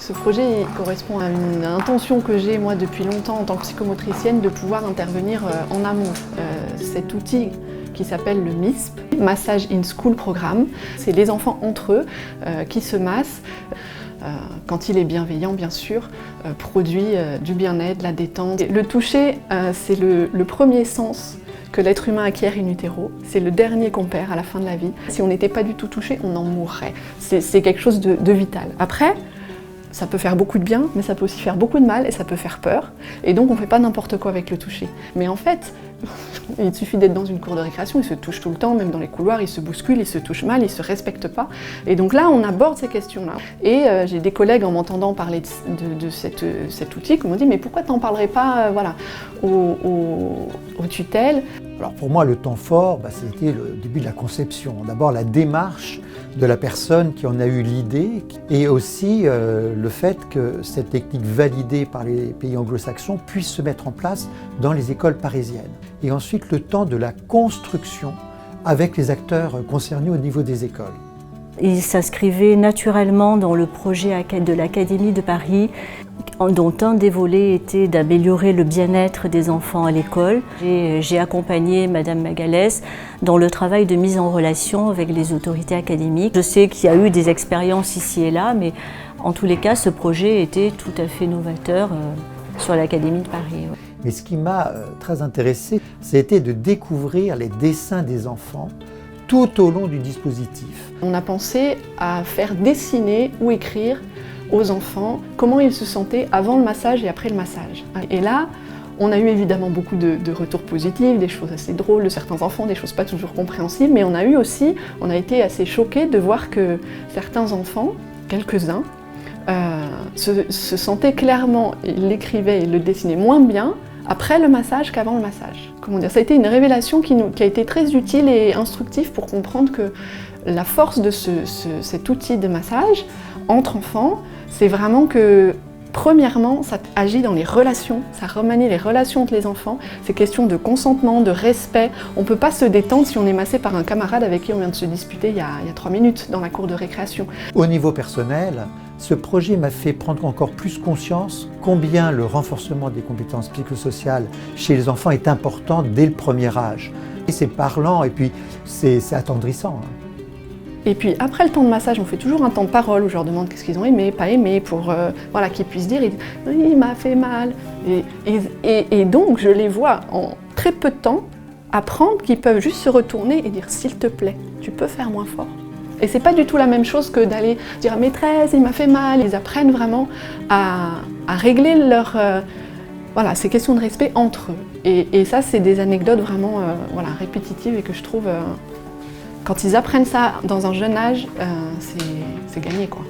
Ce projet il correspond à une intention que j'ai moi depuis longtemps en tant que psychomotricienne de pouvoir intervenir en amont. Cet outil qui s'appelle le MISP, Massage in School Programme, c'est les enfants entre eux qui se massent. Quand il est bienveillant, bien sûr, produit du bien-être, de la détente. Le toucher, c'est le premier sens que l'être humain acquiert in utero. C'est le dernier qu'on perd à la fin de la vie. Si on n'était pas du tout touché, on en mourrait. C'est quelque chose de vital. Après, ça peut faire beaucoup de bien, mais ça peut aussi faire beaucoup de mal et ça peut faire peur. Et donc on ne fait pas n'importe quoi avec le toucher. Mais en fait, il suffit d'être dans une cour de récréation, ils se touchent tout le temps, même dans les couloirs, ils se bousculent, ils se touchent mal, ils ne se respectent pas. Et donc là, on aborde ces questions-là. Et j'ai des collègues, en m'entendant parler de cet outil, qui m'ont dit « mais pourquoi tu n'en parlerais pas aux tutelles ?» Alors pour moi, le temps fort, c'était le début de la conception. D'abord la démarche de la personne qui en a eu l'idée et aussi le fait que cette technique validée par les pays anglo-saxons puisse se mettre en place dans les écoles parisiennes. Et ensuite le temps de la construction avec les acteurs concernés au niveau des écoles. Il s'inscrivait naturellement dans le projet de l'Académie de Paris, dont un des volets était d'améliorer le bien-être des enfants à l'école. J'ai accompagné Madame Magalès dans le travail de mise en relation avec les autorités académiques. Je sais qu'il y a eu des expériences ici et là, mais en tous les cas, ce projet était tout à fait novateur sur l'Académie de Paris. Mais ce qui m'a très intéressé, c'était de découvrir les dessins des enfants tout au long du dispositif. On a pensé à faire dessiner ou écrire aux enfants comment ils se sentaient avant le massage et après le massage. Et là, on a eu évidemment beaucoup de retours positifs, des choses assez drôles de certains enfants, des choses pas toujours compréhensibles, mais on a été assez choqués de voir que certains enfants, quelques-uns, se sentaient clairement, ils l'écrivaient et le dessinaient moins bien après le massage qu'avant le massage. Comment dire, ça a été une révélation qui a été très utile et instructive pour comprendre que la force de cet outil de massage entre enfants, c'est vraiment que, premièrement, ça agit dans les relations, ça remanie les relations entre les enfants, c'est question de consentement, de respect. On ne peut pas se détendre si on est massé par un camarade avec qui on vient de se disputer il y a 3 minutes dans la cour de récréation. Au niveau personnel, ce projet m'a fait prendre encore plus conscience combien le renforcement des compétences psychosociales chez les enfants est important dès le premier âge. Et c'est parlant et puis c'est attendrissant. Et puis après le temps de massage, on fait toujours un temps de parole où je leur demande qu'est-ce qu'ils ont aimé, pas aimé, pour qu'ils puissent dire « il m'a fait mal ». Et donc je les vois en très peu de temps apprendre qu'ils peuvent juste se retourner et dire « s'il te plaît, tu peux faire moins fort ». Et c'est pas du tout la même chose que d'aller dire « maîtresse, il m'a fait mal ». Ils apprennent vraiment à régler ces questions de respect entre eux. Et ça, c'est des anecdotes vraiment répétitives et que je trouve... quand ils apprennent ça dans un jeune âge, c'est gagné, quoi.